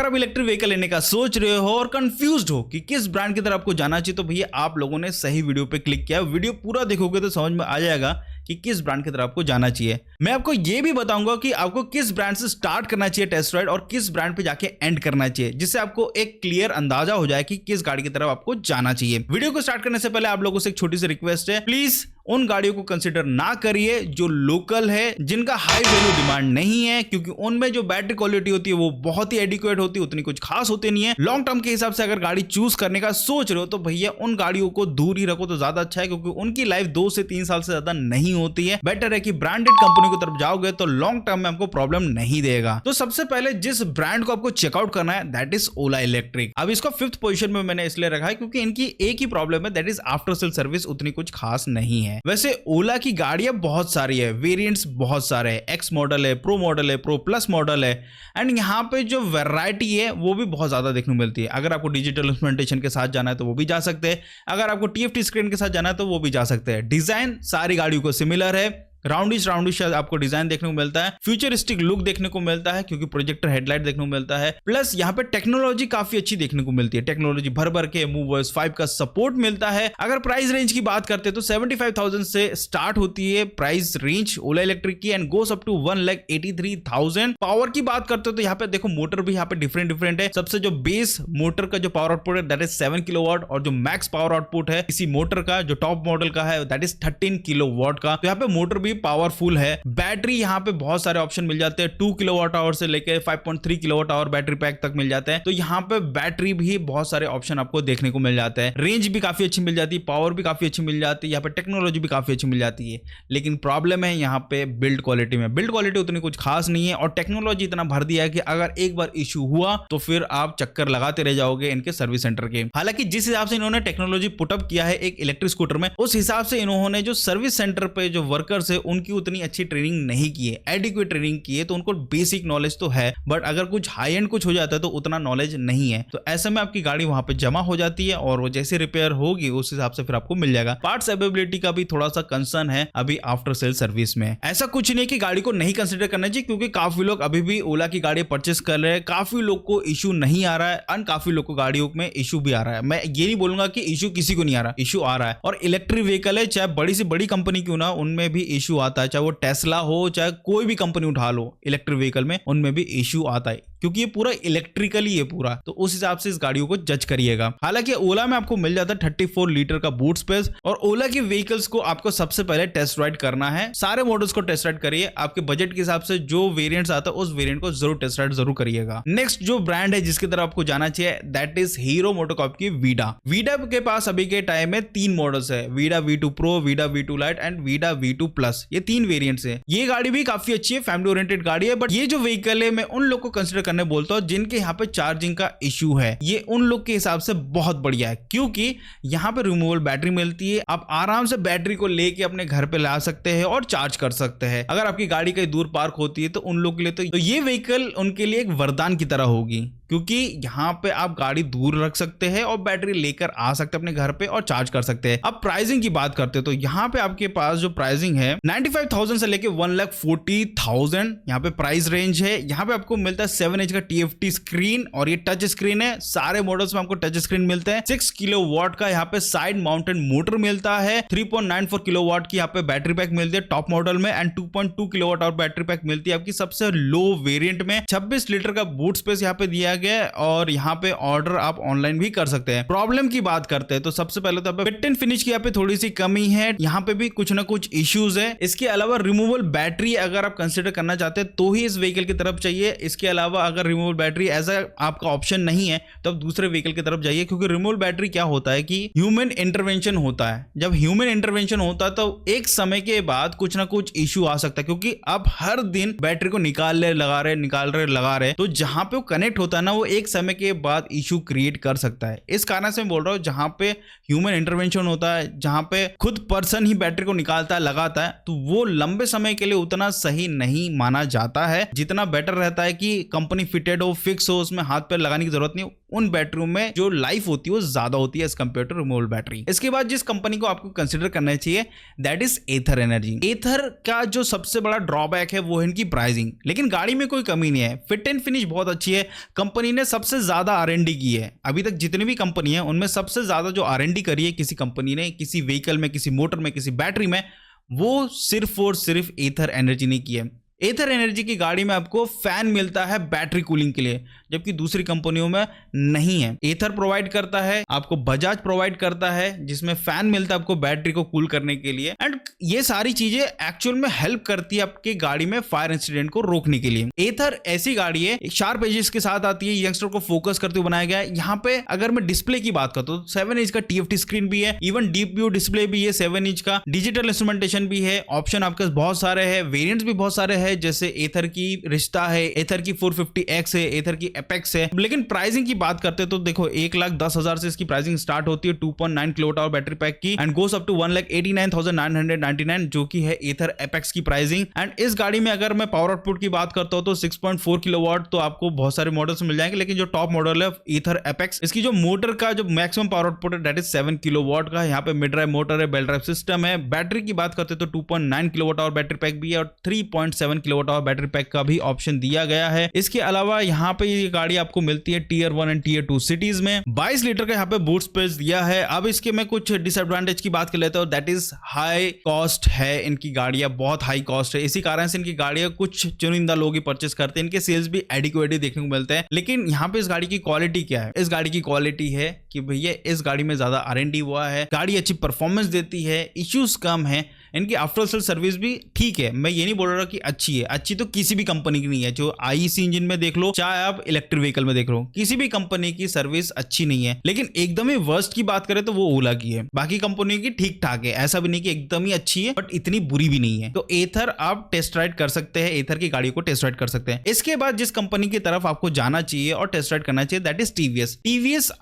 अगर आप electric vehicle लेने का सोच रहे हो और कंफ्यूज्ड हो कि किस ब्रांड की तरफ आपको जाना चाहिए, तो भैया आप लोगों ने सही वीडियो पे क्लिक किया। वीडियो पूरा देखोगे तो समझ में आ जाएगा कि किस ब्रांड की तरफ आपको जाना चाहिए। मैं आपको ये भी बताऊंगा कि आपको किस ब्रांड से स्टार्ट करना चाहिए टेस्ट राइड और किस ब्रांड पे जाके एंड करना चाहिए, जिससे आपको एक क्लियर अंदाजा हो जाए कि किस गाड़ी की तरफ आपको जाना चाहिए। वीडियो को स्टार्ट करने से पहले आप लोगों से एक छोटी सी रिक्वेस्ट है, प्लीज उन गाड़ियों को कंसीडर ना करिए जो लोकल है, जिनका हाई वैल्यू डिमांड नहीं है, क्योंकि उनमें जो बैटरी क्वालिटी होती है वो बहुत ही एडिक्वेट होती है, उतनी कुछ खास होती नहीं है। लॉन्ग टर्म के हिसाब से अगर गाड़ी चूज करने का सोच रहे हो तो भैया उन गाड़ियों को दूर ही रखो तो ज्यादा अच्छा है, क्योंकि उनकी लाइफ 2 से 3 साल से ज्यादा नहीं होती है। बेटर है कि ब्रांडेड कंपनी की तरफ जाओगे तो लॉन्ग टर्म में आपको प्रॉब्लम नहीं देगा। तो सबसे पहले जिस ब्रांड को आपको चेकआउट करना है दैट इज ओला इलेक्ट्रिक। अब इसको 5th पोजीशन में मैंने इसलिए रखा है क्योंकि इनकी एक ही प्रॉब्लम है, that is after sale service उतनी कुछ खास नहीं है। वैसे ओला की गाड़ियां बहुत सारी है, वेरिएंट्स बहुत सारे हैं, एक्स मॉडल है, प्रो मॉडल है, प्रो प्लस मॉडल है, एंड यहाँ पे जो वैरायटी है वो भी बहुत ज्यादा देखने को मिलती है। अगर आपको डिजिटल इंस्ट्रूमेंटेशन के साथ जाना है तो वो भी जा सकते हैं, अगर आपको टीएफटी स्क्रीन के साथ जाना है तो वो भी जा सकते हैं। डिजाइन सारी गाड़ियों को सिमिलर है, राउंडिश आपको डिजाइन देखने को मिलता है, फ्यूचरिस्टिक लुक देखने को मिलता है क्योंकि प्रोजेक्टर हेडलाइट देखने को मिलता है, प्लस यहाँ पे टेक्नोलॉजी काफी अच्छी देखने को मिलती है। टेक्नोलॉजी भर भर के मूवर्स 5 का सपोर्ट मिलता है। अगर प्राइस रेंज की बात करते हैं तो 75,000 से स्टार्ट होती है प्राइस रेंज ओला इलेक्ट्रिक की and goes up to 1,83,000। Power की बात करते हो तो यहाँ पे देखो मोटर भी यहाँ पे डिफरेंट है। सबसे जो बेस मोटर का जो पावर आउटपुट है दैट इज 7 किलोवाट, और जो मैक्स पावर आउटपुट है इसी मोटर का जो टॉप मॉडल का है दैट इज 13 किलोवाट का। तो यहाँ पे मोटर भी पावरफुल है। बैटरी यहाँ पे बहुत सारे ऑप्शन मिल जाते हैं, 2 किलोवाट आवर से लेकर 5.3 किलोवाट आवर बैटरी पैक तक मिल जाते हैं। तो यहाँ पे बैटरी भी बहुत सारे ऑप्शन आपको देखने को मिल जाते हैं। रेंज भी काफी अच्छी मिल जाती है, पावर भी काफी अच्छी मिल जाती है, यहाँ पे टेक्नोलॉजी भी काफी अच्छी मिल जाती है। लेकिन प्रॉब्लम है यहाँ पे बिल्ड क्वालिटी में। बिल्ड क्वालिटी उतनी कुछ खास नहीं है और टेक्नोलॉजी इतना भर दिया है कि अगर एक बार इश्यू हुआ तो फिर आप चक्कर लगाते रह जाओगे इनके सर्विस सेंटर के। हालांकि जिस हिसाब से इन्होंने टेक्नोलॉजी पुटअप किया है एक इलेक्ट्रिक स्कूटर में, उस हिसाब से इन्होंने जो सर्विस सेंटर पे जो वर्कर्स है उनकी उतनी अच्छी ट्रेनिंग नहीं की है, एडिक्वेट ट्रेनिंग की है। तो उनको बेसिक नॉलेज तो है, बट अगर कुछ हाई एंड कुछ हो जाता है तो उतना नॉलेज नहीं है। तो ऐसे में आपकी गाड़ी वहां पे जमा हो जाती है और वो जैसे रिपेयर होगी उस हिसाब से फिर आपको मिल जाएगा। पार्ट्स अवेलेबिलिटी का भी थोड़ा सा कंसर्न है अभी आफ्टर सेल सर्विस में। ऐसा कुछ नहीं कि गाड़ी को नहीं कंसिडर करना चाहिए, क्योंकि काफी लोग अभी भी ओला की गाड़ी परचेस कर रहे हैं, काफी लोग को इशू नहीं आ रहा है और काफी लोग को गाड़ियों में इशू भी आ रहा है। मैं ये नहीं बोलूंगा कि इशू किसी को नहीं आ रहा, इशू आ रहा है। और इलेक्ट्रिक व्हीकल है, चाहे बड़ी से बड़ी कंपनी क्यों ना, उनमें भी इशू आता है, चाहे वो टेस्ला हो चाहे कोई भी कंपनी उठा लो इलेक्ट्रिक व्हीकल में, उनमें भी इश्यू आता है, क्योंकि ये पूरा इलेक्ट्रिकली है पूरा। तो उस हिसाब से इस गाड़ियों को जज करिएगा। हालांकि ओला में आपको मिल जाता है 34 लीटर का बूट स्पेस, और ओला की व्हीकल्स को आपको सबसे पहले टेस्ट राइड करना है। सारे मॉडल्स को टेस्ट राइड करिए, आपके बजट के हिसाब से जो वेरिएंट्स आता है उस वेरिएंट को जरूर टेस्ट राइड जरूर करिएगा। नेक्स्ट जो ब्रांड है जिसकी तरफ आपको जाना चाहिए दैट इज हीरो मोटोकॉर्प की वीडा। वीडा के पास अभी के टाइम में 3 मॉडल्स है, Vida V2 pro, Vida V2 light and Vida V2 plus. ये 3 वेरिएंट्स है। ये गाड़ी भी काफी अच्छी है, फैमिली ओरिएंटेड गाड़ी है, बट ये जो व्हीकल है मैं उन लोग को कंसीडर करने बोलता हूं जिनके यहाँ पे चार्जिंग का इश्यू है। ये उन लोग के हिसाब से बहुत बढ़िया है, क्योंकि यहाँ पे रिमूवेबल बैटरी मिलती है। आप आराम से बैटरी को लेके अपने घर पे ला सकते हैं और चार्ज कर सकते हैं। अगर आपकी गाड़ी कहीं दूर पार्क होती है तो उन लोग के लिए तो ये व्हीकल उनके लिए एक वरदान की तरह होगी, क्योंकि यहाँ पे आप गाड़ी दूर रख सकते हैं और बैटरी लेकर आ सकते हैं अपने घर पे और चार्ज कर सकते हैं। अब प्राइसिंग की बात करते हैं तो यहाँ पे आपके पास जो प्राइसिंग है 95,000 से लेके 1,40,000 यहाँ पे प्राइस रेंज है। यहाँ पे आपको मिलता है 7 इंच का TFT स्क्रीन और ये टच स्क्रीन है। सारे मॉडल्स में आपको टच स्क्रीन मिलता है। 6 किलोवाट का यहाँ पे साइड माउंटेड मोटर मिलता है। 3.94 किलोवाट की यहाँ पे बैटरी पैक मिलती है टॉप मॉडल में एंड 2.2 किलोवाट और बैटरी पैक मिलती है आपकी सबसे लो वेरिएंट में। 26 लीटर का बूट स्पेस यहाँ पे दिया गया और यहाँ पे ऑर्डर आप ऑनलाइन भी कर सकते हैं। प्रॉब्लम की बात करते हैं तो सबसे पहले तो फिट एंड फिनिश की यहाँ पे थोड़ी सी कमी है, यहाँ पे भी कुछ ना कुछ इश्यूज है। इसके अलावा रिमूवेबल बैटरी अगर आप कंसिडर करना चाहते हैं तो ही इस व्हीकल की तरफ चाहिए। इसके अलावा अगर रिमूवेबल बैटरी एज आपका ऑप्शन नहीं है तो आप दूसरे व्हीकल की तरफ जाइए, क्योंकि रिमूवेबल बैटरी क्या होता है कि ह्यूमन इंटरवेंशन होता है। जब ह्यूमन इंटरवेंशन होता है तो एक समय के बाद कुछ ना कुछ इश्यू आ सकता है, क्योंकि आप हर दिन बैटरी को निकाल रहे लगा रहे, तो जहां पे वो कनेक्ट होता है ना वो एक समय के बाद इशू क्रिएट कर सकता है। इस कारण से मैं बोल रहा हूं जहां पे ह्यूमन इंटरवेंशन होता है, जहां पे खुद पर्सन ही बैटरी को निकालता है लगाता है, तो वो लंबे समय के लिए उतना सही नहीं माना जाता है। जितना बेटर रहता है कि कंपनी फिटेड हो, फिक्स हो, उसमें हाथ पैर लगाने की जरूरत नहीं, उन बैटरियों में जो लाइफ होती है वो ज्यादा होती है as compare to removable battery. इसके बाद जिस कंपनी को आपको कंसिडर करना चाहिए that is Ather Energy. Ather का जो सबसे बड़ा ड्रॉबैक है वो है इनकी प्राइसिंग, लेकिन गाड़ी में कोई कमी नहीं है। फिट एंड फिनिश बहुत अच्छी है। कंपनी ने सबसे ज्यादा R&D की है अभी तक जितनी भी कंपनी है उनमें सबसे ज्यादा जो R&D करी है किसी कंपनी ने, किसी व्हीकल में, किसी मोटर में, किसी बैटरी में, वो सिर्फ और सिर्फ एथर एनर्जी ने की है। एथर एनर्जी की गाड़ी में आपको फैन मिलता है बैटरी कूलिंग के लिए, जबकि दूसरी कंपनियों में नहीं है। एथर प्रोवाइड करता है आपको, बजाज प्रोवाइड करता है जिसमें फैन मिलता है आपको बैटरी को कूल करने के लिए, एंड ये सारी चीजें एक्चुअल में हेल्प करती है आपकी गाड़ी में फायर इंसिडेंट को रोकने के लिए। एथर ऐसी गाड़ी है, शार्प एजेस के साथ आती है, यंगस्टर को फोकस करते हुए बनाया गया है। यहाँ पे अगर मैं डिस्प्ले की बात करता हूँ 7 इंच का TFT स्क्रीन भी है, इवन डीप व्यू डिस्प्ले भी है 7 इंच का, डिजिटल इंस्ट्रूमेंटेशन भी है, ऑप्शन आपके पास बहुत सारे हैं, वेरिएंट्स भी बहुत सारे हैं, जैसे एथर की रिश्ता है, एथर की 450X है, एथर की एपेक्स है। लेकिन प्राइसिंग की बात करते तो देखो 1,10,000 से इसकी प्राइसिंग स्टार्ट होती है 2.9 किलोवाट बैटरी पैक की, एंड गोस अप टू 1,89,999 जो की है एथर एपेक्स की प्राइसिंग। एंड इस गाड़ी में अगर मैं पावर आउटपुट की बात करता हूं तो 6.4 किलोवाट तो आपको बहुत सारे मॉडल्स मिल जाएंगे, लेकिन जो टॉप मॉडल है एथर एपेक्स, इसकी जो मोटर का जो मैक्सिमम पावर आउटपुट है दैट इज 7 किलोवाट का। यहाँ पे मिड ड्राइव मोटर है, बेल्ट ड्राइव सिस्टम है। बैटरी की बात करते तो 2.9 किलोवाट बैटरी पैक भी है और 3.7 किलोवाट बैटरी पैक का भी ऑप्शन दिया गया है। इसके अलावा यहाँ पे ये गाड़ी आपको मिलती है Tier 1 एंड Tier 2 सिटीज में। 22 लीटर का यहाँ पे बूट स्पेस दिया है। अब इसके मैं कुछ डिसएडवांटेज की बात कर लेता हूँ, दैट इज हाई कॉस्ट है। इनकी गाड़ियां बहुत हाई कॉस्ट है, इसी कारण से इनकी गाड़ियां कुछ चुनिंदा लोग ही परचेस करते हैं, इनके सेल्स भी एडिक्वेटली देखने को मिलते हैं। लेकिन यहाँ पे इस गाड़ी की क्वालिटी क्या है? इस गाड़ी की क्वालिटी है कि भैया इस गाड़ी में ज्यादा R&D हुआ है, गाड़ी अच्छी परफॉर्मेंस देती है, इश्यूज कम है, इनकी आफ्टर सेल सर्विस भी ठीक है। मैं ये नहीं बोल रहा कि अच्छी है, अच्छी तो किसी भी कंपनी की नहीं है। जो IC इंजन में देख लो, चाहे आप इलेक्ट्रिक व्हीकल में देख लो, किसी भी कंपनी की सर्विस अच्छी नहीं है। लेकिन एकदम ही वर्स्ट की बात करें तो वो ओला की है। बाकी कंपनियों की ठीक ठाक है, ऐसा भी नहीं कि एकदम ही अच्छी है, बट इतनी बुरी भी नहीं है। तो एथर आप टेस्ट राइड कर सकते हैं, एथर की गाड़ी को टेस्ट राइड कर सकते हैं। इसके बाद जिस कंपनी की तरफ आपको जाना चाहिए और टेस्ट राइड करना चाहिए दैट इज TVS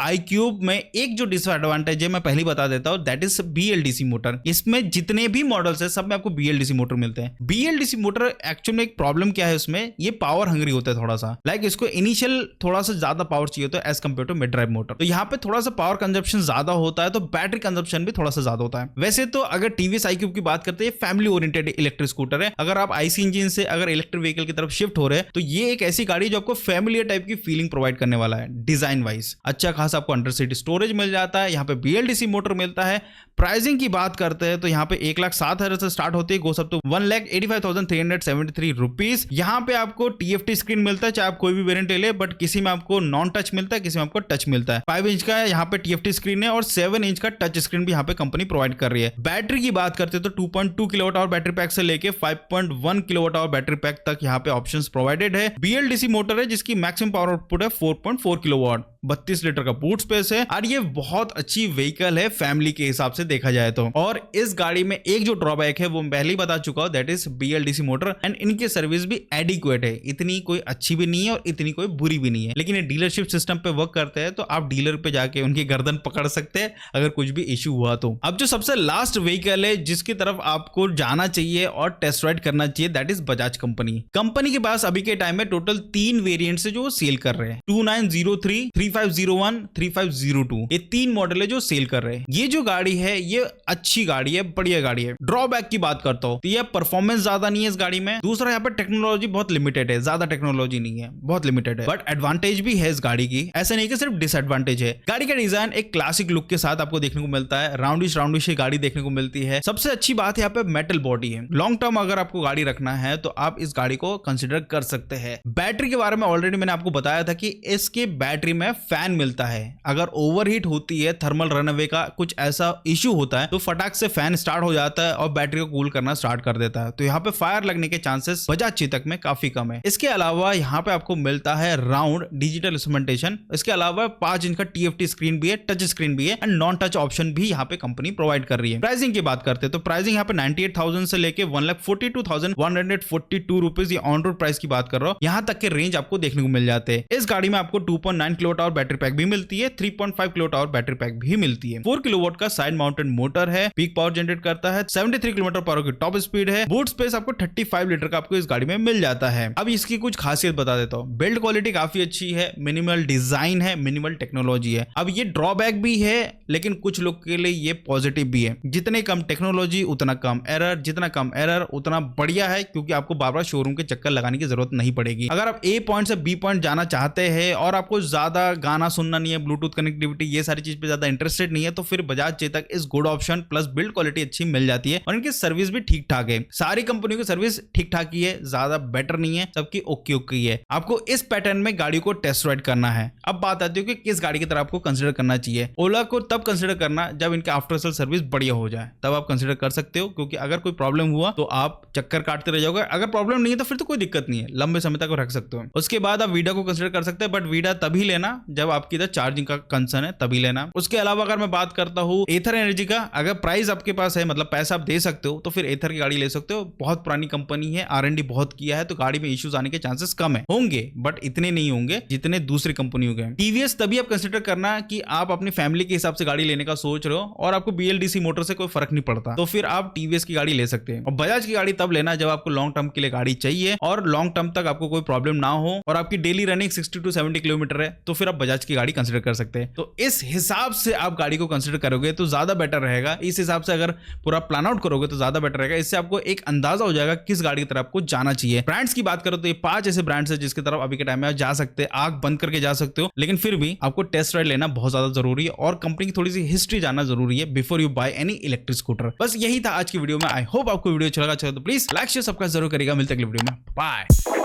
iQube में एक जो डिसएडवांटेज है मैं पहले बता देता हूं, दैट इज BLDC मोटर। इसमें जितने भी मॉडल्स है सब में आपको BLDC मोटर मिलते हैं। BLDC मोटर एक्चुअली में एक प्रॉब्लम क्या है उसमें, ये पावर हंग्री होता है थोड़ा सा, लाइक इसको इनिशियल थोड़ा सा ज्यादा पावर चाहिए होता है as compare to mid drive motor. तो यहाँ पे थोड़ा सा पावर कंजप्शन ज्यादा होता है, तो बैटरी कंजप्शन भी थोड़ा सा ज्यादा होता है। वैसे तो अगर TVS iQube की बात करते हैं, फैमिली ओरिएंटेड इलेक्ट्रिक स्कूटर है। अगर आप IC इंजन से अगर इलेक्ट्रिक व्हीकल की तरफ शिफ्ट हो रहे हैं तो ये एक ऐसी गाड़ी जो आपको फैमिलियर टाइप की फीलिंग प्रोवाइड करने वाला है। डिजाइन वाइज अच्छा खासा आपको अंडर सीट स्टोरेज मिल जाता है, यहाँ पे BLDC मोटर मिलता है। प्राइसिंग की बात करते हैं तो यहाँ पे 1,07,000 से स्टार्ट होती है, गोस अप टू 1,85,373 रुपीज। यहाँ पे आपको TFT स्क्रीन मिलता है, चाहे आप कोई भी वेरिएंट ले ले, बट किसी में आपको नॉन टच मिलता है, किसी में आपको टच मिलता है। 5 इंच का यहाँ पे TFT स्क्रीन है और 7 इंच का टच स्क्रीन भी यहाँ पे कंपनी प्रोवाइड कर रही है। बैटरी की बात करते हैं तो 2.2 किलोवाट आवर बैटरी पैक से लेके 5.1 किलोवाट आवर बैटरी पैक तक यहाँ पे ऑप्शंस प्रोवाइडेड है। BLDC मोटर है जिसकी मैक्सिमम पावर आउटपुट है 4.4 किलोवाट, 32 लीटर का बूट स्पेस है और ये बहुत अच्छी व्हीकल है फैमिली के हिसाब से देखा जाए तो। और इस गाड़ी में एक जो ड्रॉबैक है वो पहले ही बता चुका हूं, that is BLDC motor, and इनकी सर्विस भी एडिक्वेट है, इतनी कोई अच्छी भी नहीं है और इतनी कोई बुरी भी नहीं है। लेकिन ये डीलरशिप सिस्टम पे वर्क करते हैं तो आप डीलर पे जाके उनकी गर्दन पकड़ सकते हैं अगर कुछ भी इश्यू हुआ तो। अब जो सबसे लास्ट व्हीकल है जिसकी तरफ आपको जाना चाहिए और टेस्ट राइड करना चाहिए that is Bajaj company. Company के पास अभी के टाइम में टोटल 3 वेरिएंट्स है जो सेल कर रहे हैं, 2903, 3501, 3502, ये 3 मॉडल है जो सेल कर रहे हैं। ये जो गाड़ी है ये अच्छी गाड़ी है, बढ़िया गाड़ी है। ड्रॉबैक की बात करता हूं तो ये परफॉर्मेंस ज्यादा नहीं है इस गाड़ी में। दूसरा यहाँ पे टेक्नोलॉजी बहुत लिमिटेड है, ज्यादा टेक्नोलॉजी नहीं है, बहुत लिमिटेड है, बट एडवांटेज भी है इस गाड़ी की, ऐसा नहीं कि सिर्फ डिसएडवांटेज है। गाड़ी का डिजाइन एक क्लासिक लुक के साथ आपको देखने को मिलता है, राउंडिश ये गाड़ी देखने को मिलती है। सबसे अच्छी बात यहाँ पे मेटल बॉडी है। लॉन्ग टर्म अगर आपको गाड़ी रखना है तो आप इस गाड़ी को कंसिडर कर सकते हैं। बैटरी के बारे में ऑलरेडी मैंने आपको बताया था कि इसके बैटरी में फैन मिलता है, अगर ओवरहीट होती है, थर्मल रनअवे का कुछ ऐसा इश्यू होता है तो फटाक से फैन स्टार्ट हो जाता है और बैटरी को कूल करना स्टार्ट कर देता है। तो यहाँ पे फायर लगने के चांसेस बजाज चेतक में काफी कम है। इसके अलावा यहाँ पे आपको मिलता है राउंड डिजिटल इंस्ट्रूमेंटेशन। इसके अलावा 5 इंच का TFT स्क्रीन भी है, टच स्क्रीन भी है एंड नॉन टच ऑप्शन भी यहाँ पे कंपनी प्रोवाइड कर रही है। प्राइसिंग की बात करते हैं तो प्राइसिंग यहाँ पे 98,000 से लेके 1,42,142 रुपीज, ये ऑन रोड प्राइस की बात कर रहा हूँ, यहाँ तक के रेंज आपको देखने को मिल जाते हैं। इस गाड़ी में आपको 2.9 kilowatt hour our battery pack भी मिलती है, 3.5 किलोवाट आवर बैटरी पैक भी मिलती है, 4 किलोवाट का साइड माउंटेड मोटर है, पीक पावर जनरेट करता है, 73 किलोमीटर पर आवर की टॉप स्पीड है, बूट स्पेस आपको 35 लीटर का आपको इस गाड़ी में मिल जाता है। अब इसकी कुछ खासियत बता देता हूँ। बिल्ड क्वालिटी काफी अच्छी है, मिनिमल डिजाइन है, मिनिमल टेक्नोलॉजी है। अब ये ड्रॉबैक भी है, लेकिन कुछ लोग के लिए ये पॉजिटिव भी है। जितने कम टेक्नोलॉजी उतना कम एरर, जितना कम एरर उतना बढ़िया है, क्योंकि आपको बार बार शोरूम के चक्कर लगाने की जरूरत नहीं पड़ेगी। अगर आप ए पॉइंट से बी पॉइंट जाना चाहते हैं और आपको ज्यादा गाना सुनना नहीं है, ब्लूटूथ कनेक्टिविटी ये सारी चीज पे ज्यादा इंटरेस्टेड नहीं है, तो फिर बजाज चेतक इस good option plus build quality अच्छी मिल जाती है और इनकी सर्विस भी ठीक ठाक है। सारी कंपनियों की सर्विस ठीक ठाक ही है, ज्यादा बेटर नहीं है, सबकी ओके ओके है। आपको इस पैटर्न में गाड़ी को टेस्ट राइड करना है। अब बात आती है कि किस गाड़ी की तरह आपको कंसीडर करना चाहिए। ओला को तब कंसीडर करना जब इनके आफ्टर सेल सर्विस बढ़िया हो जाए, तब आप कंसीडर कर सकते हो, क्योंकि अगर कोई प्रॉब्लम हुआ तो आप चक्कर काटते रह जाओगे। अगर प्रॉब्लम नहीं है तो फिर तो कोई दिक्कत नहीं है, लंबे समय तक रख सकते हो। उसके बाद आप वीडा को कंसीडर कर सकते हैं, बट वीडा तभी लेना जब आपकी इधर चार्जिंग का कंसर्न है, तभी लेना। उसके अलावा अगर मैं बात करता हूँ एथर एनर्जी का, अगर प्राइस आपके पास है, मतलब पैसा आप दे सकते हो, तो फिर एथर की गाड़ी ले सकते हो। बहुत पुरानी कंपनी है, R&D बहुत किया है, तो गाड़ी में इश्यूज आने के चांसेस कम है, होंगे बट इतने नहीं होंगे जितने दूसरी कंपनियों के। टीवीएस तभी आप कंसीडर करना कि आप अपनी फैमिली के हिसाब से गाड़ी लेने का सोच रहे हो और आपको BLDC मोटर से कोई फर्क नहीं पड़ता, तो फिर आप टीवीएस की गाड़ी ले सकते हैं। और बजाज की गाड़ी तब लेना जब आपको लॉन्ग टर्म के लिए गाड़ी चाहिए और लॉन्ग टर्म तक आपको कोई प्रॉब्लम ना हो और आपकी डेली रनिंग 60 to 70 किलोमीटर है, तो फिर आप बजाज की गाड़ी कंसीडर कर सकते हैं। तो इस हिसाब से आप गाड़ी को कंसीडर करोगे तो ज्यादा बेटर रहेगा। इस हिसाब से अगर पूरा प्लान आउट करोगे तो ज्यादा बेटर रहेगा। इससे आपको एक अंदाजा हो जाएगा किस गाड़ी की तरफ आपको जाना चाहिए। ब्रांड्स की बात करो तो ये 5 ऐसे ब्रांड्स है जिसकी तरफ अभी के टाइम में आप जा सकते हैं, आंख बंद करके जा सकते हो, लेकिन फिर भी आपको टेस्ट राइड लेना बहुत ज्यादा जरूरी है और कंपनी की थोड़ी सी हिस्ट्री जानना जरूरी है before you by any electric scooter. बस यही था आज की वीडियो में। आई होप आपको वीडियो अच्छा लगा तो प्लीज लाइक शेयर सब्सक्राइब जरूर करेगा। मिलते अगली वीडियो में, बाय।